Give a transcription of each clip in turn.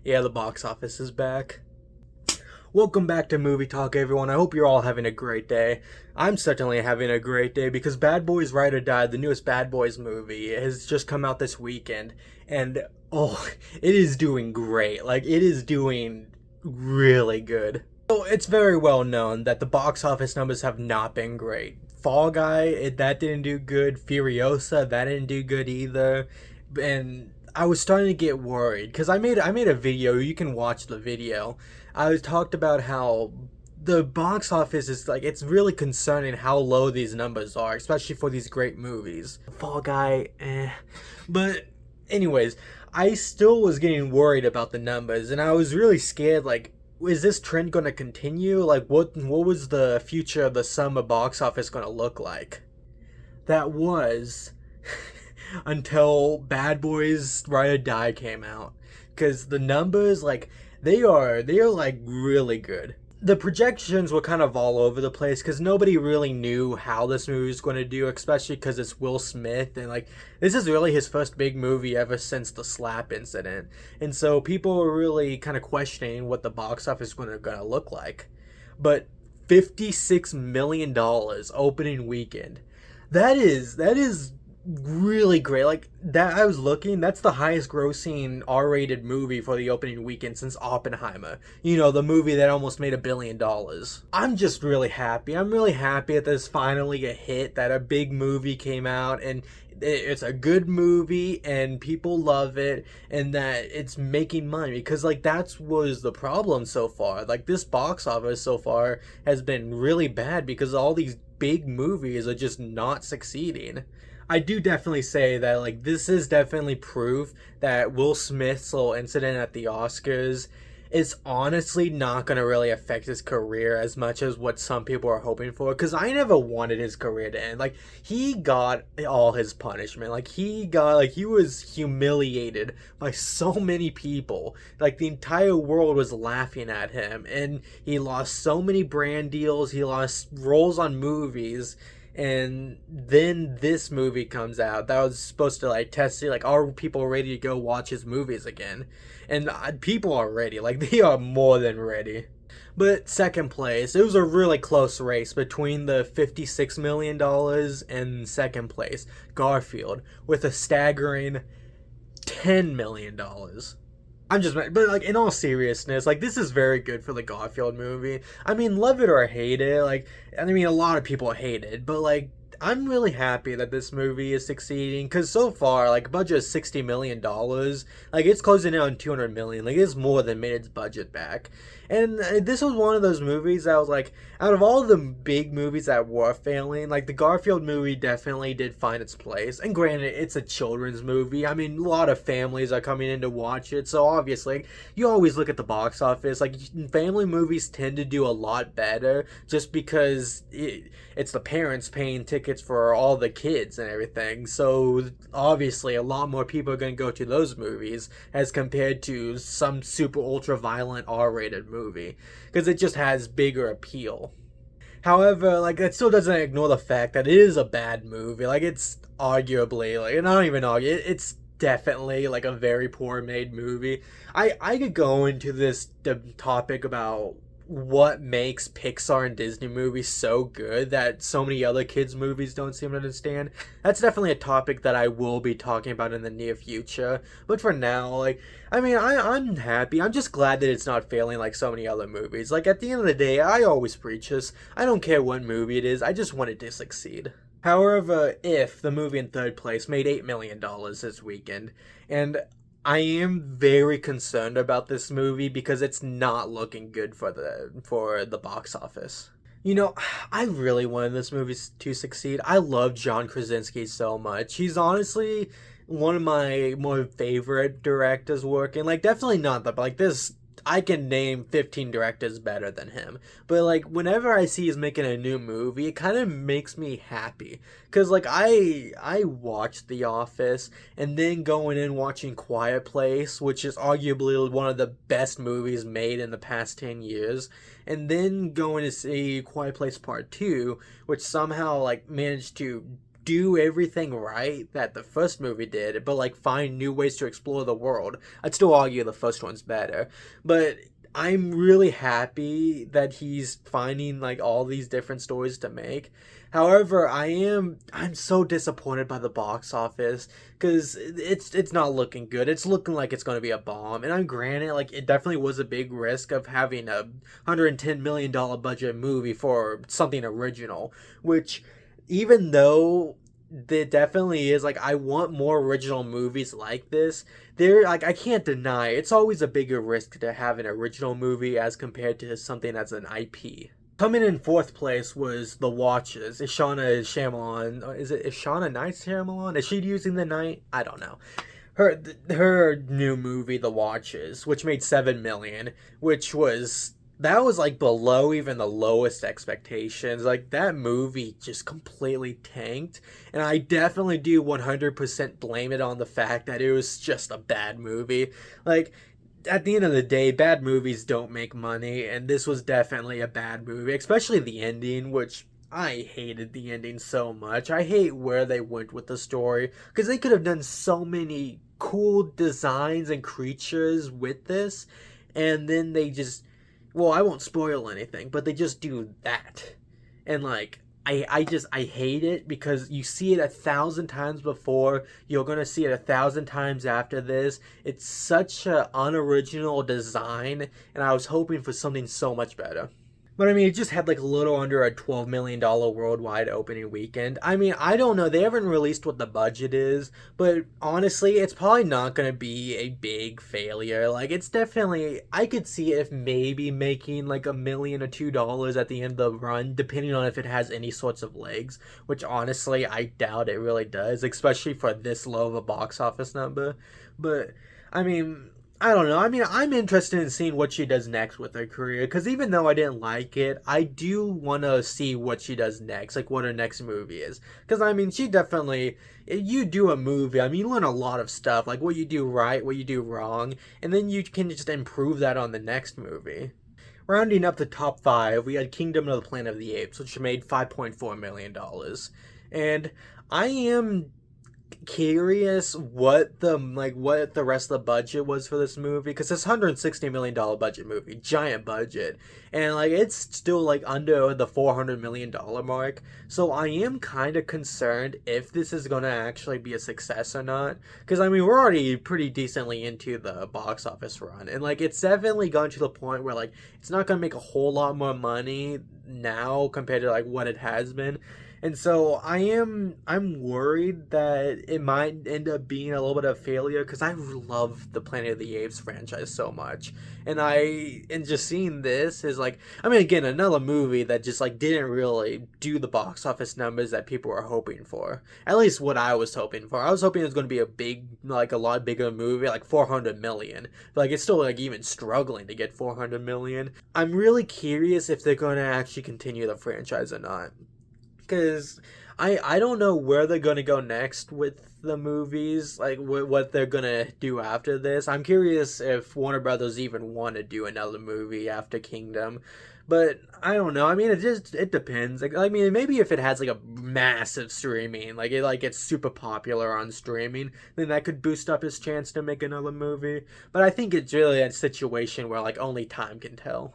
Yeah, the box office is back. Welcome back to Movie Talk, everyone. I hope you're all having a great day. I'm certainly having a great day because Bad Boys Ride or Die, the newest Bad Boys movie, has just come out this weekend. And, oh, it is doing great. Like, it is doing really good. So, it's very well known that the box office numbers have not been great. Fall Guy, that didn't do good. Furiosa, that didn't do good either. And I was starting to get worried because I made a video. You can watch the video. I talked about how the box office is like it's really concerning how low these numbers are, especially for these great movies. Fall Guy, But anyways, I still was getting worried about the numbers, and I was really scared. Like, is this trend going to continue? Like, what was the future of the summer box office going to look like? That was until Bad Boys Ride or Die came out, because the numbers, like, they are like really good. The projections were kind of all over the place because nobody really knew how this movie was going to do, especially because it's Will Smith, and like this is really his first big movie ever since the slap incident, and so people were really kind of questioning what the box office is going to look like. But $56 million opening weekend, that is really great. Like that, I was looking, that's the highest grossing R-rated movie for the opening weekend since Oppenheimer. You know, the movie that almost made $1 billion. I'm just really happy. I'm really happy that this finally a hit, that a big movie came out and it's a good movie and people love it and that it's making money, because like that's was the problem so far. Like this box office so far has been really bad because all these big movies are just not succeeding. I do definitely say that like this is definitely proof that Will Smith's little incident at the Oscars is honestly not going to really affect his career as much as what some people are hoping for, because I never wanted his career to end. Like he got all his punishment. Like he was humiliated by so many people. Like the entire world was laughing at him, and he lost so many brand deals, he lost roles on movies. And then this movie comes out that was supposed to like test it, like are people ready to go watch his movies again? And people are ready, like they are more than ready. But second place, it was a really close race between the $56 million and second place, Garfield, with a staggering $10 million. I'm just, but like in all seriousness, like this is very good for the Garfield movie. I mean, love it or hate it, like I mean, a lot of people hate it, but like I'm really happy that this movie is succeeding because so far, like budget is $60 million, like it's closing in on 200 million, like it's more than made its budget back. And this was one of those movies that was like, out of all the big movies that were failing, like the Garfield movie definitely did find its place. And granted, it's a children's movie. I mean, a lot of families are coming in to watch it, so obviously, you always look at the box office. Like, family movies tend to do a lot better just because it's the parents paying tickets for all the kids and everything. So, obviously, a lot more people are going to go to those movies as compared to some super ultra violent R-rated movie, because it just has bigger appeal. However, like that still doesn't ignore the fact that it is a bad movie. Like it's arguably, like, and I don't even argue, it's definitely like a very poor made movie. I could go into this topic about what makes Pixar and Disney movies so good that so many other kids movies don't seem to understand. That's definitely a topic that I will be talking about in the near future. But for now, like, I mean, I'm happy. I'm just glad that it's not failing like so many other movies. Like, at the end of the day, I always preach this. I don't care what movie it is, I just want it to succeed. However, if the movie in third place made $8 million this weekend, and I am very concerned about this movie because it's not looking good for the box office. You know, I really wanted this movie to succeed. I love John Krasinski so much. He's honestly one of my more favorite directors working. Like, definitely not that, but like this, I can name 15 directors better than him. But like whenever I see he's making a new movie, it kind of makes me happy. Cause like I watched The Office and then going in watching Quiet Place, which is arguably one of the best movies made in the past 10 years, and then going to see Quiet Place Part 2, which somehow like managed to do everything right that the first movie did, but like find new ways to explore the world. I'd still argue the first one's better, but I'm really happy that he's finding like all these different stories to make. However, I'm so disappointed by the box office because it's not looking good. It's looking like it's going to be a bomb. And I'm granted, like it definitely was a big risk of having a $110 million budget movie for something original, which even though there definitely is, like, I want more original movies like this. There, like, I can't deny it's always a bigger risk to have an original movie as compared to something that's an IP. Coming in fourth place was The Watches. Ishana Shyamalan. Is it Ishana Night Shyamalan? Is she using the night? I don't know. Her new movie, The Watches, which made 7 million, which was that was like below even the lowest expectations. Like that movie just completely tanked, and I definitely do 100% blame it on the fact that it was just a bad movie. Like at the end of the day, bad movies don't make money, and this was definitely a bad movie, especially the ending, which I hated the ending so much. I hate where they went with the story because they could have done so many cool designs and creatures with this, and then they just, well, I won't spoil anything, but they just do that. And like I hate it because you see it 1,000 times before, you're gonna see it 1,000 times after this. It's such a unoriginal design, and I was hoping for something so much better. But I mean, it just had like a little under a $12 million worldwide opening weekend. I mean, I don't know. They haven't released what the budget is, but honestly, it's probably not going to be a big failure. Like, it's definitely, I could see it if maybe making like $1 or $2 at the end of the run, depending on if it has any sorts of legs, which honestly, I doubt it really does, especially for this low of a box office number. But, I mean, I don't know. I mean, I'm interested in seeing what she does next with her career because even though I didn't like it, I do want to see what she does next, like what her next movie is. Because, I mean, she definitely, you do a movie, I mean, you learn a lot of stuff, like what you do right, what you do wrong, and then you can just improve that on the next movie. Rounding up the top five, we had Kingdom of the Planet of the Apes, which made $5.4 million. And I am curious what the rest of the budget was for this movie because it's $160 million budget movie, giant budget, and like it's still like under the $400 million mark. So I am kind of concerned if this is gonna actually be a success or not. Because I mean we're already pretty decently into the box office run, and like it's definitely gone to the point where like it's not gonna make a whole lot more money now compared to like what it has been. And so I'm worried that it might end up being a little bit of a failure because I love the Planet of the Apes franchise so much. And just seeing this is like, I mean again, another movie that just like didn't really do the box office numbers that people were hoping for. At least what I was hoping for. I was hoping it was going to be a big, like a lot bigger movie, like 400 million. But like it's still like even struggling to get 400 million. I'm really curious if they're going to actually continue the franchise or not, because I don't know where they're gonna go next with the movies, like what they're gonna do after this. I'm curious if Warner Brothers even want to do another movie after Kingdom, but I don't know. I mean, it depends. Like, I mean, maybe if it has like a massive streaming, like it like gets super popular on streaming, then that could boost up his chance to make another movie. But I think it's really a situation where like only time can tell.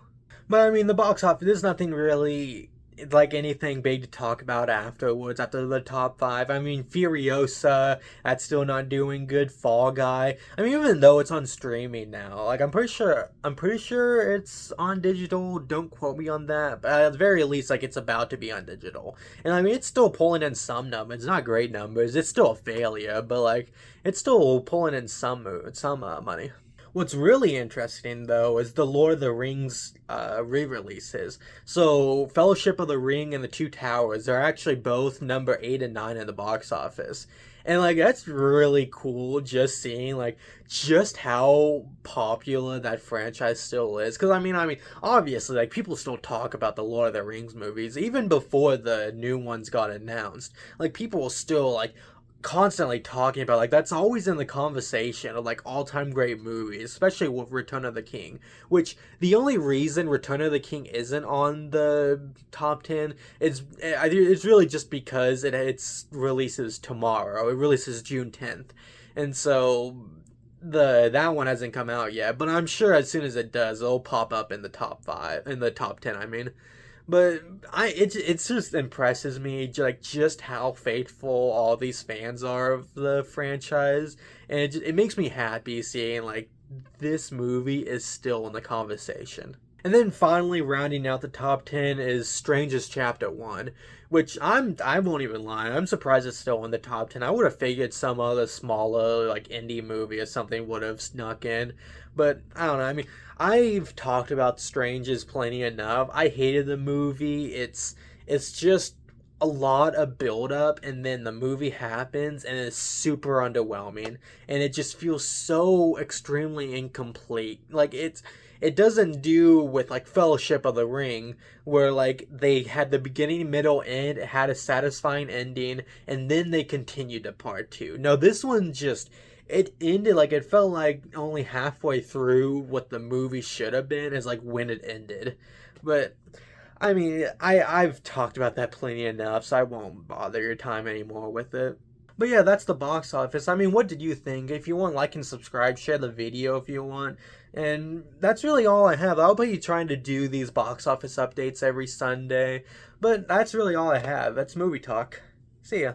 But I mean, the box office, there's nothing really like anything big to talk about afterwards after the top five. I mean, Furiosa, that's still not doing good. Fall Guy, I mean, even though it's on streaming now, like I'm pretty sure it's on digital. Don't quote me on that, but at the very least, like it's about to be on digital. And I mean, it's still pulling in some numbers, not great numbers. It's still a failure, but like it's still pulling in some money. What's really interesting, though, is the Lord of the Rings re-releases. So, Fellowship of the Ring and The Two Towers are actually both number 8 and 9 in the box office. And, like, that's really cool just seeing, like, just how popular that franchise still is. Because, I mean, obviously, like, people still talk about the Lord of the Rings movies, even before the new ones got announced. Like, people still, like, constantly talking about. Like, that's always in the conversation of like all-time great movies, especially with Return of the King, which the only reason Return of the King isn't on the top 10 is it's really just because it's releases tomorrow. It releases June 10th. And so the that one hasn't come out yet, but I'm sure as soon as it does, it'll pop up in the top 5, in the top 10, I mean. But it just impresses me like just how faithful all these fans are of the franchise, and it makes me happy seeing like this movie is still in the conversation. And then finally rounding out the top 10 is Strangest Chapter 1, which I won't even lie, I'm surprised it's still in the top 10. I would have figured some other smaller like indie movie or something would have snuck in, but I don't know. I mean, I've talked about Strangers plenty enough. I hated the movie. It's just a lot of build up, and then the movie happens and it's super underwhelming, and it just feels so extremely incomplete. Like it doesn't do with like Fellowship of the Ring, where like they had the beginning, middle, end, it had a satisfying ending, and then they continued to part two. No, this one just it ended like it felt like only halfway through what the movie should have been is like when it ended. But I mean, I've talked about that plenty enough, so I won't bother your time anymore with it. But yeah, that's the box office. I mean, what did you think? If you want, like and subscribe, share the video if you want. And that's really all I have. I'll be trying to do these box office updates every Sunday. But that's really all I have. That's movie talk. See ya.